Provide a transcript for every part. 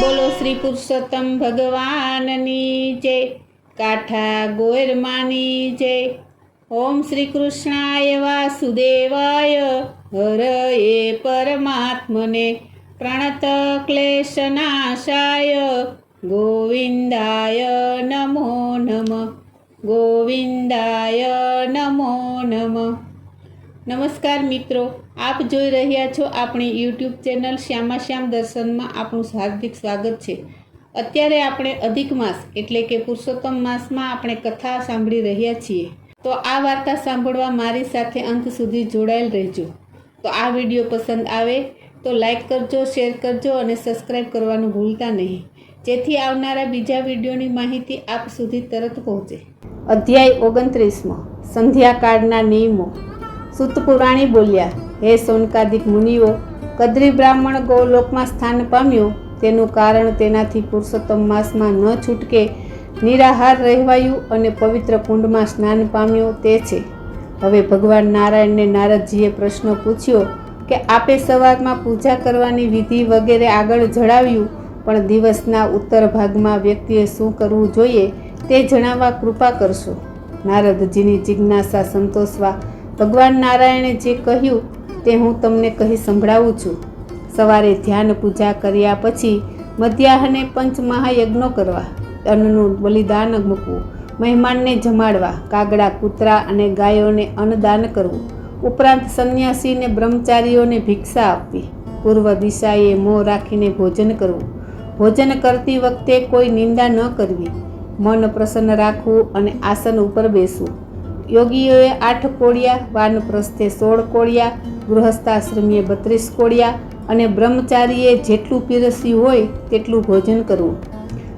બોલો શ્રી પુરુષોત્તમ ભગવાનની જય, કાઠા ગોયરમાની જય। ઓમ શ્રી કૃષ્ણાય વાસુદેવાય હરયે પરમાત્મને પ્રણત ક્લેશનાશાય ગોવિંદાય નમો નમઃ, ગોવિંદાય નમો નમઃ। નમસ્કાર મિત્રો, આપ જોઈ રહ્યા છો આપણી યુટ્યુબ ચેનલ શ્યામાશ્યામ દર્શનમાં આપનું હાર્દિક સ્વાગત છે। અત્યારે આપણે અધિક માસ એટલે કે પુરુષોત્તમ માસમાં આપણે કથા સાંભળી રહ્યા છીએ। તો આ વાર્તા સાંભળવા મારી સાથે અંત સુધી જોડાયેલ રહેજો। તો આ વિડીયો પસંદ આવે તો લાઈક કરજો, શેર કરજો અને સબસ્ક્રાઈબ કરવાનું ભૂલતા નહીં, જેથી આવનારા બીજા વિડીયોની માહિતી આપ સુધી તરત પહોંચે। અધ્યાય 29મો, સંધ્યાકાળના નિયમો। સૂત પુરાણી બોલ્યા, હે સૌનકાદિક મુનિઓ, કદ્રી બ્રાહ્મણ ગૌલોકમાં સ્થાન પામ્યો તેનું કારણ તેનાથી પુરુષોત્તમ માસમાં ન છૂટકે નિરાહાર રહેવાયું અને પવિત્ર કુંડમાં સ્નાન પામ્યો તે છે। હવે ભગવાન નારાયણને નારદજીએ પ્રશ્ન પૂછ્યો કે આપે સવારમાં પૂજા કરવાની વિધિ વગેરે આગળ જણાવ્યું, પણ દિવસના ઉત્તર ભાગમાં વ્યક્તિએ શું કરવું જોઈએ તે જણાવવા કૃપા કરશો। નારદજીની જિજ્ઞાસા સંતોષવા ભગવાન નારાયણે જે કહ્યું તે હું તમને કહી સંભળાવું છું। સવારે ધ્યાન પૂજા કર્યા પછી મધ્યાહને પંચ મહાયજ્ઞો કરવા, અન્નનું બલિદાન મૂકવું, મહેમાનને જમાડવા, કાગડા, કૂતરા અને ગાયોને અન્નદાન કરવું, ઉપરાંત સંન્યાસીને બ્રહ્મચારીઓને ભિક્ષા આપવી, પૂર્વ દિશાએ મોં રાખીને ભોજન કરવું, ભોજન કરતી વખતે કોઈ નિંદા ન કરવી, મન પ્રસન્ન રાખવું અને આસન ઉપર બેસવું। યોગીઓએ 8 કોળિયા, વાનપ્રસ્થે 16 કોળિયા, ગૃહસ્થાશ્રમીએ 32 કોળિયા અને બ્રહ્મચારીએ જેટલું પીરસ્યું હોય તેટલું ભોજન કરવું।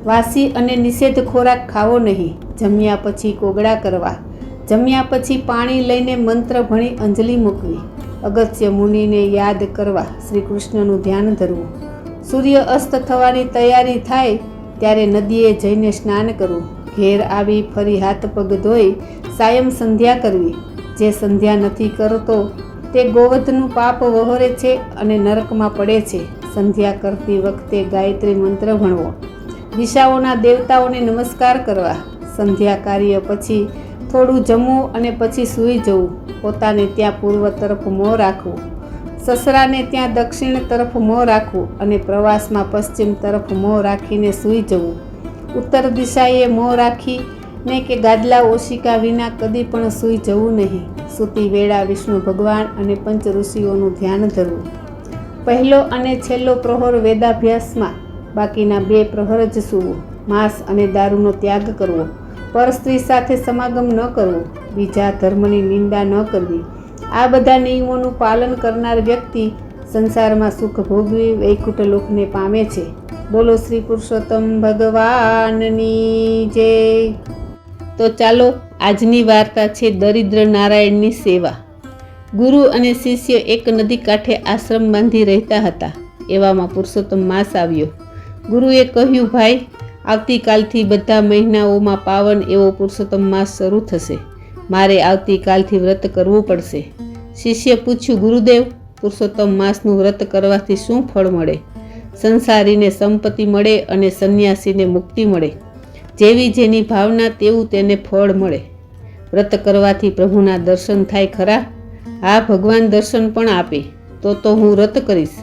વાસી અને નિષેધ ખોરાક ખાવો નહીં। જમ્યા પછી કોગળા કરવા, જમ્યા પછી પાણી લઈને મંત્ર ભણી અંજલિ મૂકવી, અગત્ય મુનિને યાદ કરવા, શ્રી કૃષ્ણનું ધ્યાન ધરવું, સૂર્ય અસ્ત થવાની તૈયારી થાય ત્યારે નદીએ જઈને સ્નાન કરવું, ઘેર આવી ફરી હાથ પગ ધોઈ સાયમ સંધ્યા કરવી। જે સંધ્યા નથી કરતો તે ગોવધનું પાપ વહોરે છે અને નરકમાં પડે છે। સંધ્યા કરતી વખતે ગાયત્રી મંત્ર ભણવો, દિશાઓના દેવતાઓને નમસ્કાર કરવા, સંધ્યા કાર્ય પછી થોડું જમવું અને પછી સૂઈ જવું, પોતાને ત્યાં પૂર્વ તરફ મોં રાખવું, સસરાને ત્યાં દક્ષિણ તરફ મોં રાખવું અને પ્રવાસમાં પશ્ચિમ તરફ મોં રાખીને સૂઈ જવું। ઉત્તર દિશાએ મોં રાખીને કે ગાદલા ઓશિકા વિના કદી પણ સૂઈ જવું નહીં। સૂતી વેળા વિષ્ણુ ભગવાન અને પંચ ઋષિઓનું ધ્યાન ધરવું। પહેલો અને છેલ્લો પ્રહર વેદાભ્યાસમાં, બાકીના 2 પ્રહર જ સૂવું। માંસ અને દારૂનો ત્યાગ કરવો, પર સ્ત્રી સાથે સમાગમ ન કરવો, બીજા ધર્મની નિંદા ન કરવી। આ બધા નિયમોનું પાલન કરનાર વ્યક્તિ સંસારમાં સુખ ભોગવી વૈકુંઠ લોકને પામે છે। બોલો શ્રી પુરુષોત્તમ ભગવાનની જય। તો ચાલો, આજની વાર્તા છે દરિદ્ર નારાયણની સેવા। ગુરુ અને શિષ્ય એક નદી કાંઠે આશ્રમ બાંધી રહેતા હતા। એવામાં પુરુષોત્તમ માસ આવ્યો। ગુરુએ કહ્યું, ભાઈ, આવતીકાલથી બધા મહિનાઓમાં પાવન એવો પુરુષોત્તમ માસ શરૂ થશે, મારે આવતીકાલથી વ્રત કરવું પડશે। શિષ્ય પૂછ્યું, ગુરુદેવ, પુરુષોત્તમ માસનું વ્રત કરવાથી શું ફળ મળે? સંસારીને સંપત્તિ મળે અને સંન્યાસીને મુક્તિ મળે। જેવી જેની ભાવના તેવું તેને ફળ મળે। વ્રત કરવાથી પ્રભુના દર્શન થાય ખરા? હા, ભગવાન દર્શન પણ આપે। તો હું વ્રત કરીશ।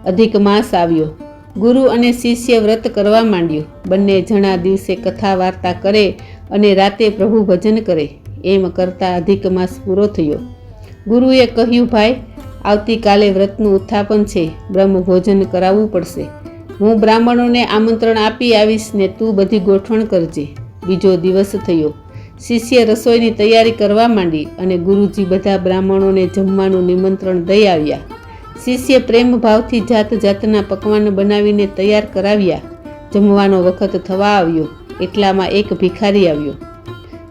અધિક માસ આવ્યો। ગુરુ અને શિષ્ય વ્રત કરવા માંડ્યો। બંને જણા દિવસે કથા વાર્તા કરે અને રાતે પ્રભુ ભજન કરે। એમ કરતાં અધિક માસ પૂરો થયો। ગુરુએ કહ્યું, ભાઈ, આવતીકાલે વ્રતનું ઉત્થાપન છે, બ્રહ્મ ભોજન કરાવવું પડશે। હું બ્રાહ્મણોને આમંત્રણ આપી આવીશ ને તું બધી ગોઠવણ કરજે। બીજો દિવસ થયો। શિષ્ય રસોઈની તૈયારી કરવા માંડી અને ગુરુજી બધા બ્રાહ્મણોને જમવાનું નિમંત્રણ દઈ આવ્યા। શિષ્ય પ્રેમ ભાવથી જાત જાતના પકવાન બનાવીને તૈયાર કરાવ્યા। જમવાનો વખત થવા આવ્યો એટલામાં એક ભિખારી આવ્યો।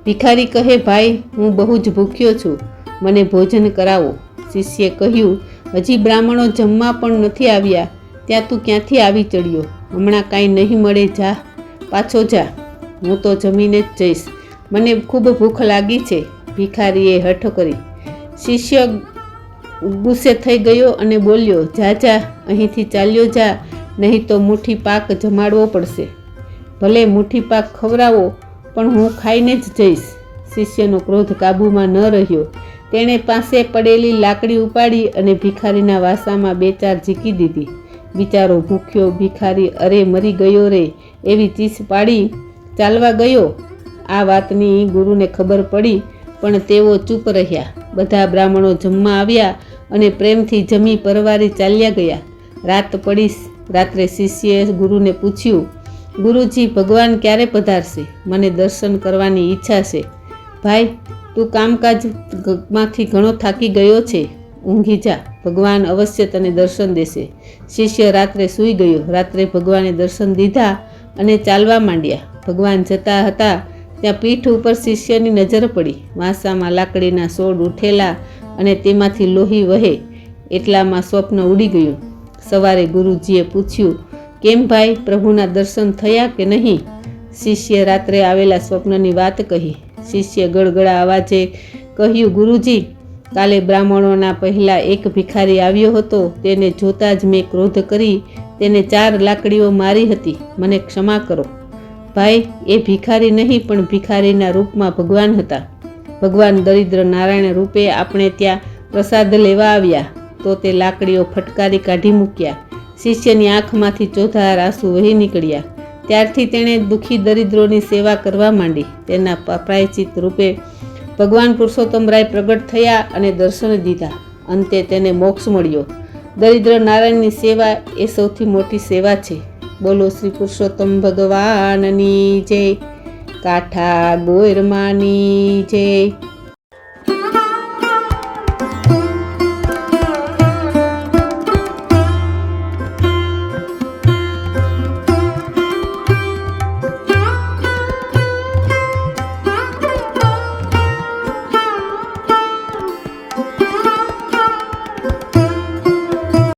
ભિખારી કહે, ભાઈ, હું બહુ જ ભૂખ્યો છું, મને ભોજન કરાવો। શિષ્યે કહ્યું, હજી બ્રાહ્મણો જમવા પણ નથી આવ્યા, ત્યાં તું ક્યાંથી આવી ચડ્યો? હમણાં કાંઈ નહીં મળે, જા, પાછો જા, હું તો જમીને જ જઈશ, મને ખૂબ ભૂખ લાગી છે। ભિખારીએ હઠ કરી। શિષ્ય ગુસ્સે થઈ ગયો અને બોલ્યો, જા જા, અહીંથી ચાલ્યો જા, નહીં તો મુઠ્ઠી પાક જમાડવો પડશે. ભલે મુઠ્ઠી પાક ખવડાવો, પણ હું ખાઈને જ જઈશ. શિષ્યનો ક્રોધ કાબૂમાં ન રહ્યો. તેણે પાસે પડેલી લાકડી ઉપાડી અને ભિખારીના વાસામાં 2-4 ઝીકી દીધી. બિચારો ભૂખ્યો ભિખારી અરે મરી ગયો રે એવી ચીસ પાડી ચાલવા ગયો. આ વાતની ગુરુને ખબર પડી, પણ તેઓ ચૂપ રહ્યા. બધા બ્રાહ્મણો જમવા આવ્યા અને પ્રેમથી જમી પરવારી ચાલ્યા ગયા. રાત પડી. રાત્રે શિષ્યએ ગુરુને પૂછ્યું, ગુરુજી, ભગવાન ક્યારે પધારશે? મને દર્શન કરવાની ઈચ્છા છે. ભાઈ, તું કામકાજમાંથી ઘણો થાકી ગયો છે, ઊંઘી જા. ભગવાન અવશ્ય તને દર્શન દેશે. શિષ્ય રાત્રે સૂઈ ગયો. રાત્રે ભગવાને દર્શન દીધા અને ચાલવા માંડ્યા. ભગવાન જતા હતા ત્યાં પીઠ ઉપર શિષ્યની નજર પડી. વાંસામાં લાકડીના સોડ ઉઠેલા અને તેમાંથી લોહી વહે એટલામાં સ્વપ્ન ઉડી ગયું. સવારે ગુરુજીએ પૂછ્યું, કેમ ભાઈ, પ્રભુના દર્શન થયા કે નહીં? શિષ્ય રાત્રે આવેલા સ્વપ્નની વાત કહી. શિષ્ય ગળગળા અવાજે કહ્યું, ગુરુજી, કાલે બ્રાહ્મણોના પહેલાં એક ભિખારી આવ્યો હતો. તેને જોતાં જ મેં ક્રોધ કરી તેને 4 લાકડીઓ મારી હતી. મને ક્ષમા કરો. ભાઈ, એ ભિખારી નહીં પણ ભિખારીના રૂપમાં ભગવાન હતા. ભગવાન દરિદ્ર નારાયણ રૂપે આપણે ત્યાં પ્રસાદ લેવા આવ્યા તો તે લાકડીઓ ફટકારી કાઢી મૂક્યા. શિષ્યની આંખમાંથી ચોધાર આંસુ વહી નીકળ્યા. ત્યારથી તેણે દુઃખી દરિદ્રોની સેવા કરવા માંડી. તેના પ્રાયચિત રૂપે ભગવાન પુરુષોત્તમરાય પ્રગટ થયા અને દર્શન દીધા. અંતે તેને મોક્ષ મળ્યો. દરિદ્ર નારાયણની સેવા એ સૌથી મોટી સેવા છે. બોલો શ્રી પુરુષોત્તમ ભગવાનની જય. કાઠા ગોરમાની જય.